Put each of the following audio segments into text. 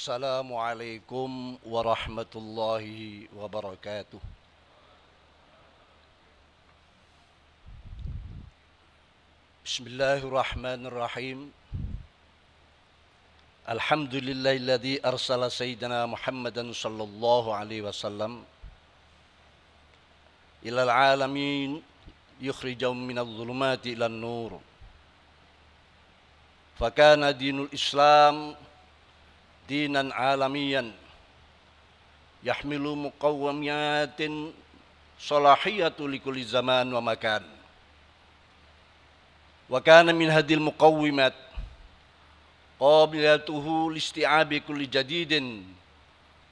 Assalamualaikum warahmatullahi wabarakatuh. Bismillahirrahmanirrahim. Alhamdulillahilladzi arsala sayyidina Muhammadan sallallahu alaihi wasallam ilal alamin yukhrijahum minadh dhulumati ilan nur. Fakana dinul Islam dinan alamiyan yahmilu muqawwamiyatin salahiyatu likulli zaman wa makan. Wa kana min hadil muqawwimat qabilatuhu listi'abi kulli jadidin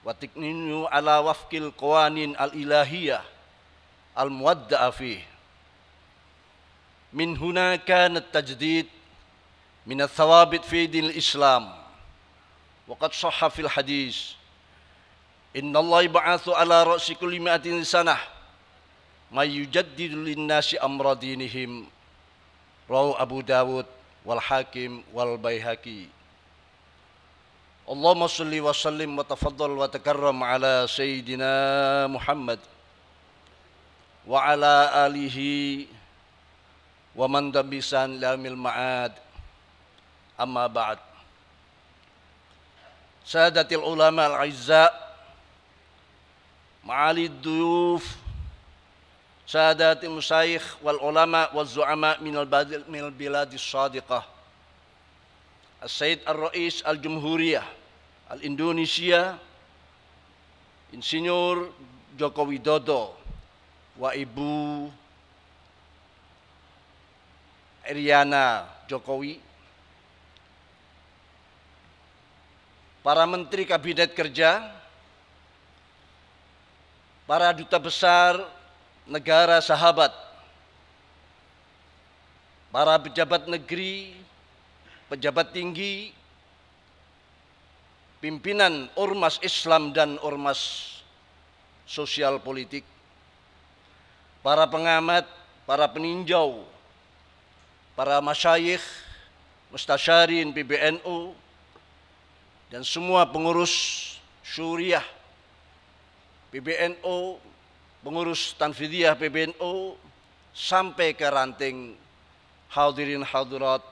wa tikninu ala wafqil qawanin al-ilahiyah al-muwadda'a fih. Min huna kana at-tajdid min ath-thawabit fi dinil Islam. Waqad sahha fil hadis innallaha yab'atsu ala ra'si kulli mi'atin sanah may yujaddidu lin-nasi amra dinihim. Rawahu Abu Dawud wal Hakim wal Baihaqi. Allahumma shalli wa sallim wa tafaddal wa takarram ala sayyidina Muhammad wa ala alihi wa man dabisan lamil ma'ad. Amma ba'd. Sadatil ulama al-aizza, ma'alid duyuf, sadatil musyayikh wal ulama wal zu'ama minal biladis sadiqah. As-Sayyid Ar-Rais Al-Jumhuriyah Al-Indonesia Insinyur Joko Widodo wa Ibu Iriana Jokowi, para menteri kabinet kerja, para duta besar negara sahabat, para pejabat negeri, pejabat tinggi, pimpinan ormas Islam dan ormas sosial politik, para pengamat, para peninjau, para masyayikh, mustasyarin PBNU, dan semua pengurus syuriah PBNU, pengurus tanfidiyah PBNU, sampai ke ranting hadirin hadirat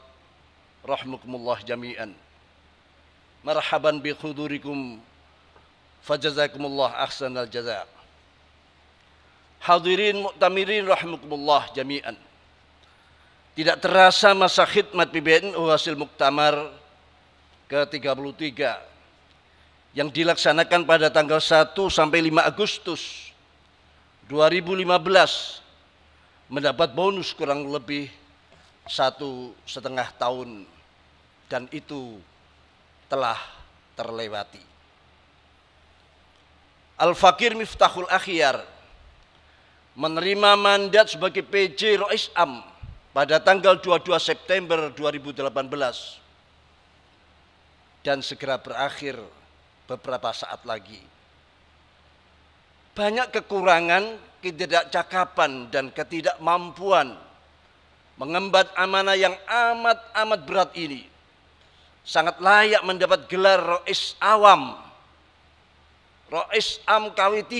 rahmukumullah jami'an. Marhaban bi khudurikum fajazakumullah ahsanal jaza. Hadirin mu'tamirin rahmukumullah jami'an. Tidak terasa masa khidmat PBNU hasil muktamar ke-33 yang dilaksanakan pada tanggal 1 sampai 5 Agustus 2015 mendapat bonus kurang lebih 1,5 tahun, dan itu telah terlewati. Al-Fakir Miftahul Akhyar menerima mandat sebagai PJ Rais Am pada tanggal 22 September 2018 dan segera berakhir beberapa saat lagi. Banyak kekurangan, ketidakcakapan, dan ketidakmampuan mengemban amanah yang amat berat ini. Sangat layak mendapat gelar Rais Awam, Rais Am KW3,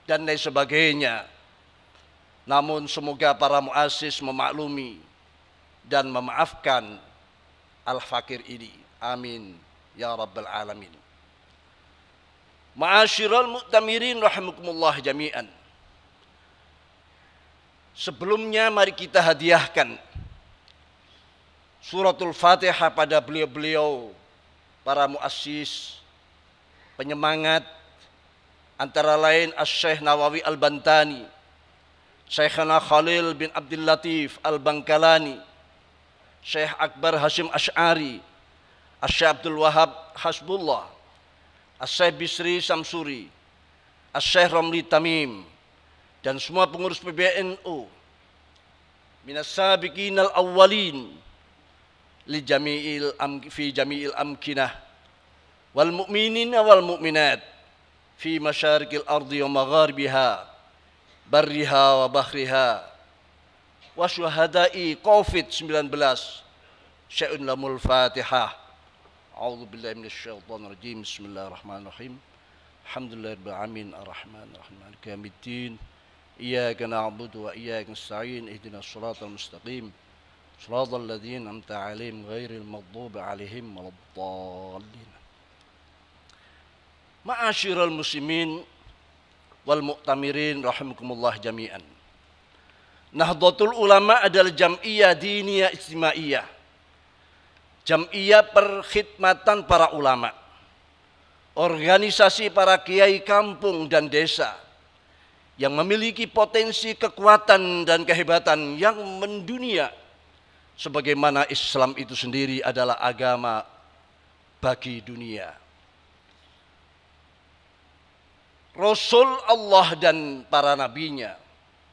dan lain sebagainya. Namun semoga para muassis memaklumi dan memaafkan Al-Fakir ini. Amin ya rabbal alamin. Ma'asyiral mu'tamirin rahimakumullah jami'an. Sebelumnya mari kita hadiahkan suratul Fatihah pada beliau-beliau para muassis, penyemangat, antara lain Asy-Syaikh Nawawi Al-Bantani, Syekhana Khalil bin Abdul Latif Al-Bangkalani, Syekh Akbar Hashim Asy'ari, Asy-Syaikh Abdul Wahab Hasbullah, Asy-Syaikh Bisri Samsuri, Asy-Syaikh Ramli Tamim, dan semua pengurus PBNU minas sabiqinal awwalin fi jami'il amkinah wal mu'minina wal mu'minat fi masyariqil ardi wa magharibiha barriha wa bahriha wa syuhada'i COVID-19 syai'un lamul Fatihah. A'udzu billahi minasyaitonir rajim. Bismillahirrahmanirrahim. Alhamdulillahirabbil alamin arrahmanir rahim maliki yaumiddin. Iyyaka na'budu wa iyyaka nasta'in. Ihdinas shiratal mustaqim. Shiratal ladzina an'amta 'alaihim ghairil maghdubi 'alaihim waladdallin. Ma'asyiral muslimin wal mu'tamirin rahimakumullah jami'an. Nahdlatul Ulama adalah jam'iyah diniyah ijtimaiyah. Jam'iyah perkhidmatan para ulama, organisasi para kiai kampung dan desa yang memiliki potensi kekuatan dan kehebatan yang mendunia, sebagaimana Islam itu sendiri adalah agama bagi dunia. Rasul Allah dan para nabinya,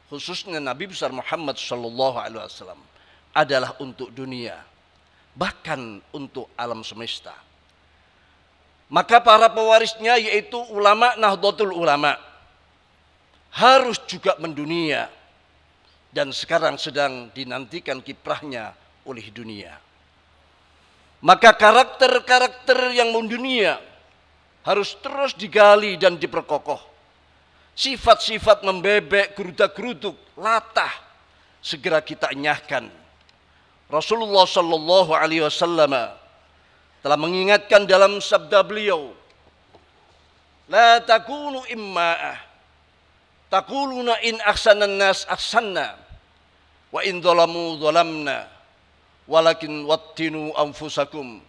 khususnya Nabi besar Muhammad SAW, adalah untuk dunia, bahkan untuk alam semesta. Maka para pewarisnya, yaitu ulama Nahdlatul Ulama, harus juga mendunia, dan sekarang sedang dinantikan kiprahnya oleh dunia. Maka karakter-karakter yang mendunia harus terus digali dan diperkokoh. Sifat-sifat membebek, geruda-geruduk, latah, segera kita enyahkan. Rasulullah sallallahu alaihi wasallam telah mengingatkan dalam sabda beliau, la takunu imma'ah, taquluna in ahsanan nas ahsanna wa in dhalamu dhalamna walakin wattinu anfusakum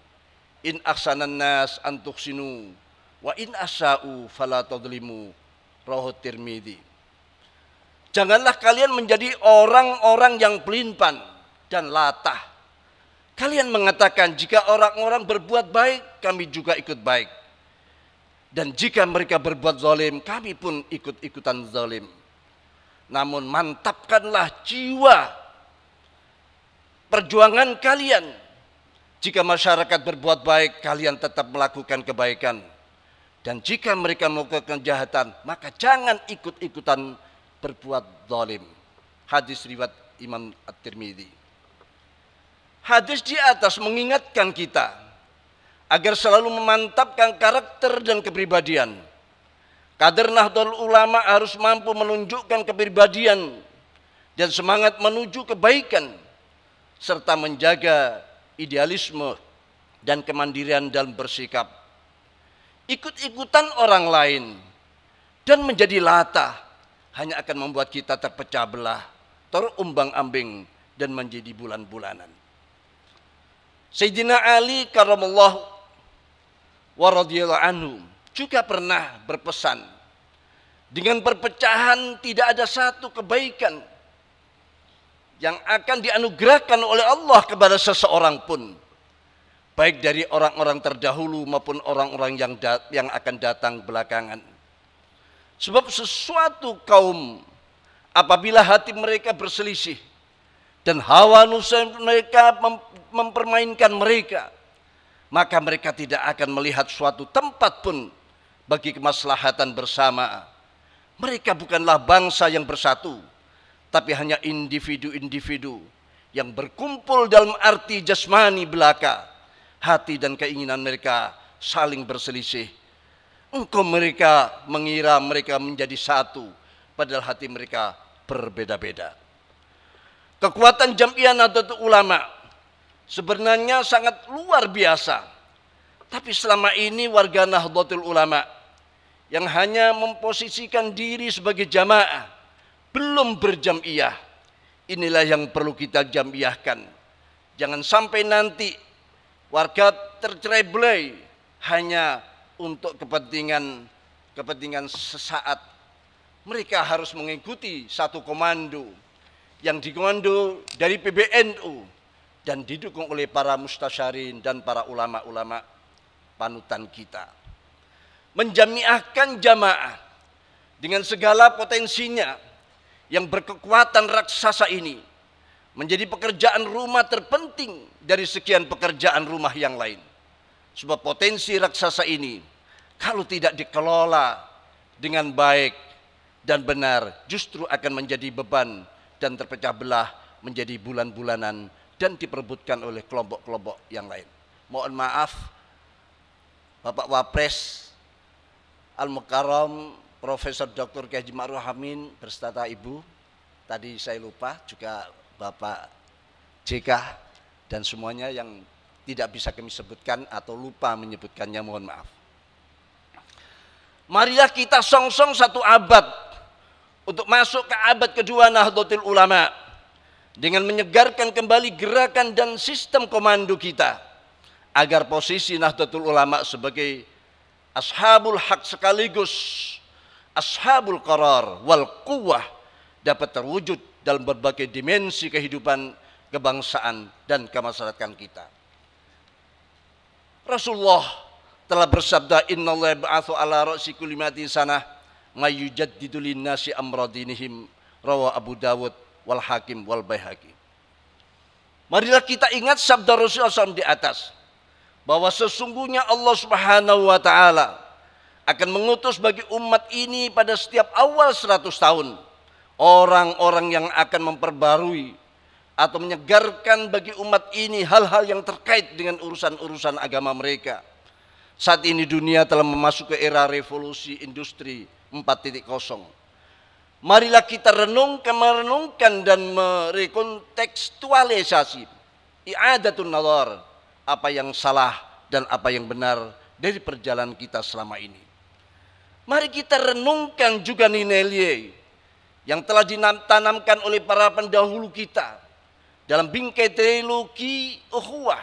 in ahsanan nas an tuhsinu wa in asa'u fala tadlimu. Rawahu Tirmidzi. Janganlah kalian menjadi orang-orang yang pelin-pelan dan latah. Kalian mengatakan, jika orang-orang berbuat baik, kami juga ikut baik. Dan jika mereka berbuat zalim, kami pun ikut-ikutan zalim. Namun mantapkanlah jiwa perjuangan kalian. Jika masyarakat berbuat baik, kalian tetap melakukan kebaikan. Dan jika mereka melakukan kejahatan, maka jangan ikut-ikutan berbuat zalim. Hadis riwayat Imam At-Tirmidzi. Hadis di atas mengingatkan kita agar selalu memantapkan karakter dan kepribadian. Kader Nahdlatul Ulama harus mampu menunjukkan kepribadian dan semangat menuju kebaikan, serta menjaga idealisme dan kemandirian dalam bersikap. Ikut-ikutan orang lain dan menjadi latah hanya akan membuat kita terpecah belah, terumbang-ambing, dan menjadi bulan-bulanan. Sayyidina Ali karramallahu wa radhiyallahu anhu juga pernah berpesan, dengan perpecahan tidak ada satu kebaikan yang akan dianugerahkan oleh Allah kepada seseorang pun, baik dari orang-orang terdahulu maupun orang-orang yang akan datang belakangan. Sebab sesuatu kaum apabila hati mereka berselisih dan hawa nafsu mereka mempermainkan mereka, maka mereka tidak akan melihat suatu tempat pun bagi kemaslahatan bersama. Mereka bukanlah bangsa yang bersatu, tapi hanya individu-individu yang berkumpul dalam arti jasmani belaka. Hati dan keinginan mereka saling berselisih. Engkau mereka mengira mereka menjadi satu, padahal hati mereka berbeda-beda. Kekuatan Jam'iyah Nahdlatul Ulama sebenarnya sangat luar biasa. Tapi selama ini warga Nahdlatul Ulama yang hanya memposisikan diri sebagai jamaah, belum berjam'iyah. Inilah yang perlu kita jam'iyahkan. Jangan sampai nanti warga tercerai-berai hanya untuk kepentingan sesaat. Mereka harus mengikuti satu komando yang dikomando dari PBNU dan didukung oleh para mustasyarin dan para ulama-ulama panutan kita. Menjamiahkan jamaah dengan segala potensinya yang berkekuatan raksasa ini menjadi pekerjaan rumah terpenting dari sekian pekerjaan rumah yang lain. Sebab potensi raksasa ini kalau tidak dikelola dengan baik dan benar, justru akan menjadi beban dan terpecah belah menjadi bulan-bulanan dan diperebutkan oleh kelompok-kelompok yang lain. Mohon maaf Bapak Wapres Al-Mukarram Profesor Dr. Kiai Haji Ma'ruf Amin berserta Ibu, tadi saya lupa, juga Bapak JK dan semuanya yang tidak bisa kami sebutkan atau lupa menyebutkannya, mohon maaf. Marilah kita song-song satu abad untuk masuk ke abad kedua Nahdlatul Ulama dengan menyegarkan kembali gerakan dan sistem komando kita agar posisi Nahdlatul Ulama sebagai ashabul haq sekaligus ashabul qarar wal quwwah dapat terwujud dalam berbagai dimensi kehidupan kebangsaan dan kemasyarakatan kita. Rasulullah telah bersabda, innallaha ba'atsu ala ra'si kulli mi'atin sanah may yujaddidu lin-nasi amra dinihim, rawa Abu Dawud wal Hakim wal Baihaqi. Marilah kita ingat sabda Rasulullah SAW di atas, bahwa sesungguhnya Allah Subhanahu wa taala akan mengutus bagi umat ini pada setiap awal 100 tahun orang-orang yang akan memperbarui atau menyegarkan bagi umat ini hal-hal yang terkait dengan urusan-urusan agama mereka. Saat ini dunia telah memasuki era revolusi industri 4.0. Marilah kita merenungkan dan merekontekstualisasi i'adatun nazar, apa yang salah dan apa yang benar dari perjalanan kita selama ini. Mari kita renungkan juga nilai-nilai yang telah ditanamkan oleh para pendahulu kita dalam bingkai trilogi ukhuwah,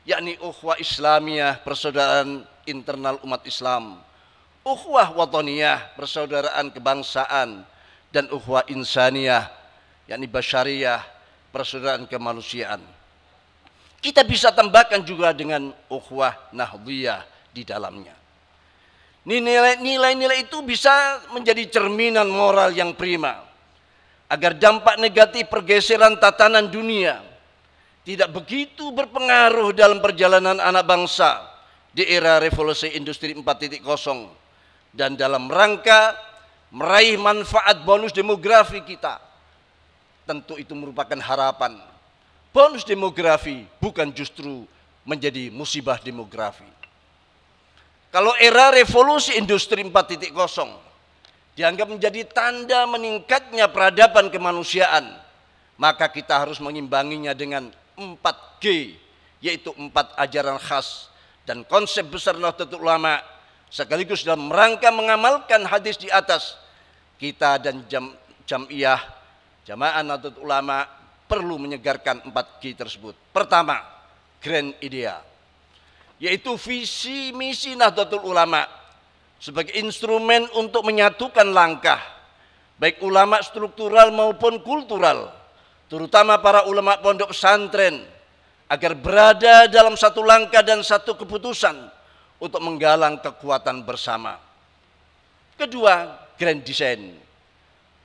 yakni ukhuwah Islamiyah, persaudaraan internal umat Islam, ukhuwah wataniyah, persaudaraan kebangsaan, dan ukhuwah insaniyah, yakni basyariyah, persaudaraan kemanusiaan. Kita bisa tambahkan juga dengan ukhuwah nahdliyah di dalamnya. Nilai-nilai itu bisa menjadi cerminan moral yang prima agar dampak negatif pergeseran tatanan dunia tidak begitu berpengaruh dalam perjalanan anak bangsa di era revolusi industri 4.0 dan dalam rangka meraih manfaat bonus demografi kita. Tentu itu merupakan harapan. Bonus demografi bukan justru menjadi musibah demografi. Kalau era revolusi industri 4.0 dianggap menjadi tanda meningkatnya peradaban kemanusiaan, maka kita harus mengimbanginya dengan 4G, yaitu 4 ajaran khas dan konsep besar Nahdlatul Ulama, sekaligus dalam rangka mengamalkan hadis di atas. Kita dan Jam'iyah Jamaah Nahdlatul Ulama perlu menyegarkan 4G tersebut. Pertama, grand idea, yaitu visi misi Nahdlatul Ulama sebagai instrumen untuk menyatukan langkah baik ulama struktural maupun kultural, terutama para ulama pondok pesantren, agar berada dalam satu langkah dan satu keputusan untuk menggalang kekuatan bersama. Kedua, grand design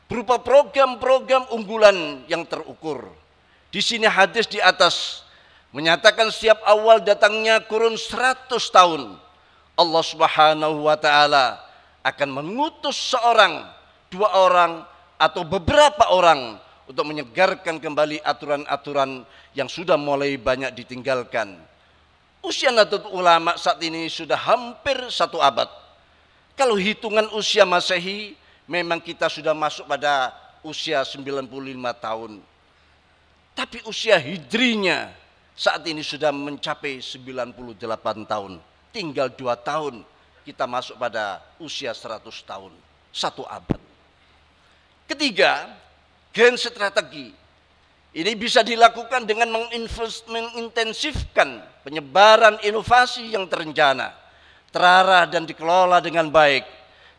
berupa program-program unggulan yang terukur. Di sini hadis di atas menyatakan setiap awal datangnya kurun 100 tahun Allah Subhanahu wa taala akan mengutus seorang, 2 orang atau beberapa orang untuk menyegarkan kembali aturan-aturan yang sudah mulai banyak ditinggalkan. Usia Nahdlatul Ulama saat ini sudah hampir 1 abad. Kalau hitungan usia Masehi, memang kita sudah masuk pada usia 95 tahun. Tapi usia hijrinya saat ini sudah mencapai 98 tahun. Tinggal 2 tahun kita masuk pada usia 100 tahun. 1 abad. Ketiga, grand strategi. Ini bisa dilakukan dengan mengintensifkan penyebaran inovasi yang terencana, terarah dan dikelola dengan baik,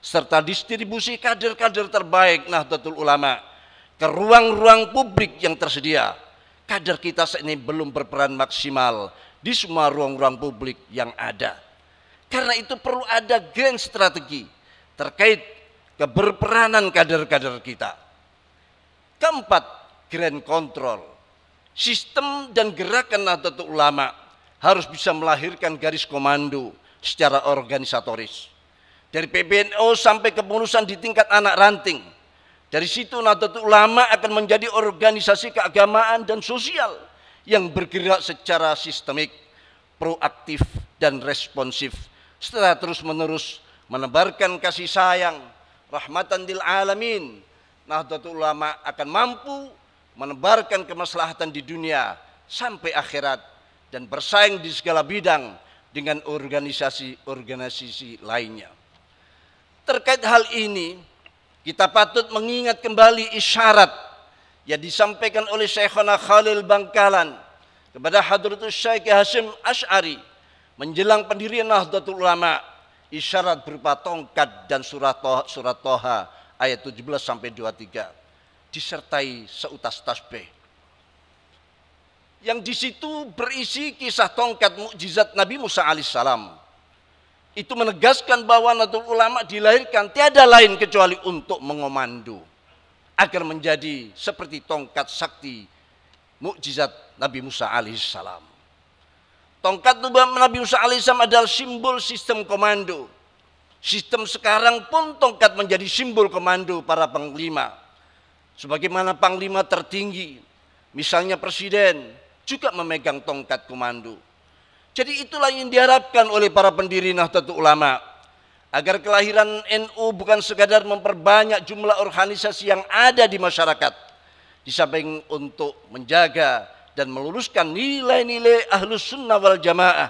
serta distribusi kader-kader terbaik Nahdlatul Ulama ke ruang-ruang publik yang tersedia. Kader kita saat ini belum berperan maksimal di semua ruang-ruang publik yang ada. Karena itu perlu ada grand strategi terkait keberperanan kader-kader kita. Keempat, grand control. Sistem dan gerakan Nahdlatul Ulama harus bisa melahirkan garis komando secara organisatoris. Dari PBNU sampai kepengurusan di tingkat anak ranting. Dari situ Nahdlatul Ulama akan menjadi organisasi keagamaan dan sosial yang bergerak secara sistemik, proaktif dan responsif setelah terus-menerus menebarkan kasih sayang, rahmatan lil alamin, Nahdlatul Ulama akan mampu menebarkan kemaslahatan di dunia sampai akhirat dan bersaing di segala bidang dengan organisasi-organisasi lainnya. Terkait hal ini, kita patut mengingat kembali isyarat yang disampaikan oleh Syekhona Khalil Bangkalan kepada Hadratus Syekh Hasyim Asy'ari menjelang pendirian Nahdlatul Ulama, isyarat berupa tongkat dan surat Toha ayat 17 sampai 23 disertai seutas tasbih. Yang di situ berisi kisah tongkat mukjizat Nabi Musa alaihissalam. Itu menegaskan bahwa Nahdlatul Ulama dilahirkan tiada lain kecuali untuk mengomando agar menjadi seperti tongkat sakti mukjizat Nabi Musa alaihissalam. Tongkat Nabi Musa alaihissalam adalah simbol sistem komando. Sistem sekarang pun tongkat menjadi simbol komando para panglima. Sebagaimana panglima tertinggi, misalnya presiden, juga memegang tongkat komando. Jadi itulah yang diharapkan oleh para pendiri Nahdlatul Ulama, agar kelahiran NU bukan sekadar memperbanyak jumlah organisasi yang ada di masyarakat, di samping untuk menjaga dan meluruskan nilai-nilai Ahlus Sunnah wal Jamaah,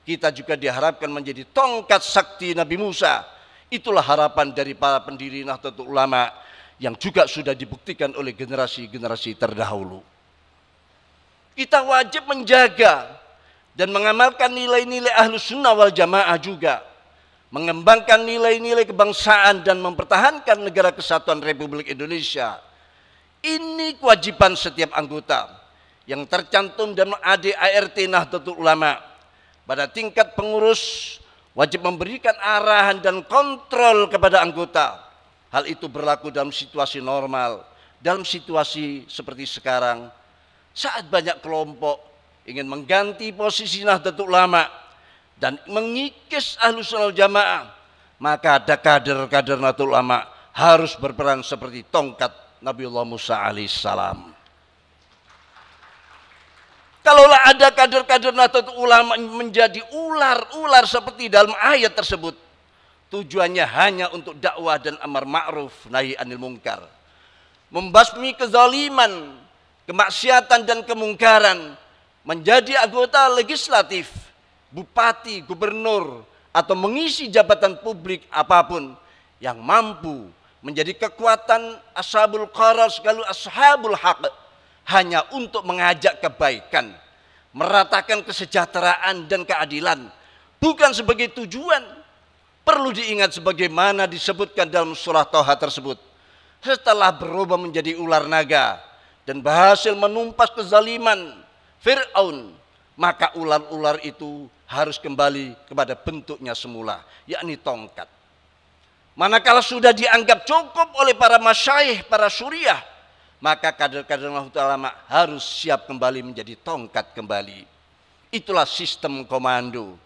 kita juga diharapkan menjadi tongkat sakti Nabi Musa. Itulah harapan dari para pendiri Nahdlatul Ulama yang juga sudah dibuktikan oleh generasi-generasi terdahulu. Kita wajib menjaga dan mengamalkan nilai-nilai Ahlus Sunnah wal Jamaah juga, mengembangkan nilai-nilai kebangsaan dan mempertahankan negara kesatuan Republik Indonesia. Ini kewajiban setiap anggota yang tercantum dalam ADART Nahdlatul Ulama. Pada tingkat pengurus wajib memberikan arahan dan kontrol kepada anggota. Hal itu berlaku dalam situasi normal, dalam situasi seperti sekarang, saat banyak kelompok ingin mengganti posisi Nahdlatul Ulama dan mengikis Ahlus Sunnah wal Jamaah, maka ada kader-kader Nahdlatul Ulama harus berperan seperti tongkat Nabiullah Musa alaihissalam. Kalaulah ada kader-kader Nahdlatul Ulama menjadi ular-ular seperti dalam ayat tersebut, tujuannya hanya untuk dakwah dan amar ma'ruf nahi anil munkar, membasmi kezaliman, kemaksiatan dan kemungkaran, menjadi anggota legislatif, bupati, gubernur, atau mengisi jabatan publik apapun yang mampu menjadi kekuatan ashabul qarar sekaligus ashabul haq, hanya untuk mengajak kebaikan, meratakan kesejahteraan dan keadilan, bukan sebagai tujuan. Perlu diingat sebagaimana disebutkan dalam surah Toha tersebut, setelah berubah menjadi ular naga dan berhasil menumpas kezaliman Fir'aun, maka ular-ular itu harus kembali kepada bentuknya semula, yakni tongkat. Manakala sudah dianggap cukup oleh para masyayikh, para syuriah, maka kader-kader Nahdlatul Ulama harus siap kembali menjadi tongkat kembali. Itulah sistem komando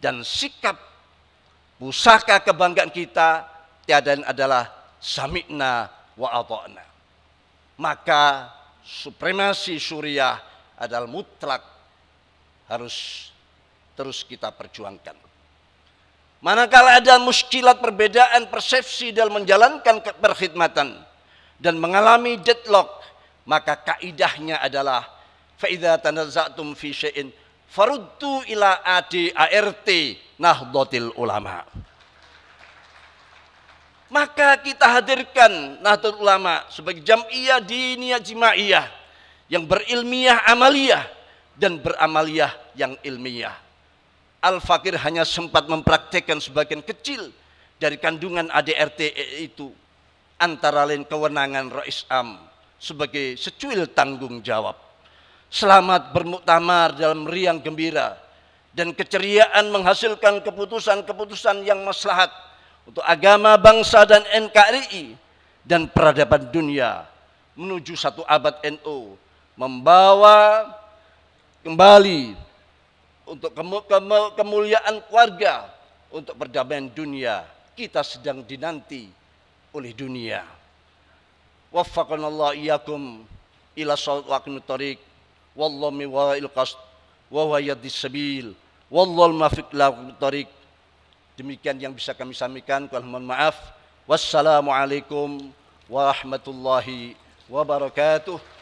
dan sikap pusaka kebanggaan kita tiada adalah sami'na wa ata'na. Maka supremasi syuriah adalah mutlak, harus terus kita perjuangkan. Manakala ada muskilat perbedaan persepsi dalam menjalankan perkhidmatan dan mengalami deadlock, maka kaidahnya adalah fa idza tanaza'tum fi syai'in faruddu ila ADART Nahdlatul Ulama. Maka kita hadirkan Nahdlatul Ulama sebagai jam'iyah diniyah jimaiyah yang berilmiah amaliyah dan beramaliyah yang ilmiah. Al-Fakir hanya sempat mempraktekkan sebagian kecil dari kandungan ADART itu, antara lain kewenangan Rais Am sebagai secuil tanggung jawab, selamat bermuktamar dalam riang gembira, dan keceriaan menghasilkan keputusan-keputusan yang maslahat untuk agama, bangsa, dan NKRI dan peradaban dunia menuju satu abad NU, membawa kembali untuk kemuliaan keluarga, untuk perdamaian dunia. Kita sedang dinanti oleh dunia. Waffaqanallahu iyyakum ila shawab wa aqimut thariq wallahu min wa'il qasd wa huwa yahdis sabil wallahu muwaffiq ila thariq Demikian yang bisa kami sampaikan. Mohon maaf. Wassalamualaikum warahmatullahi wabarakatuh.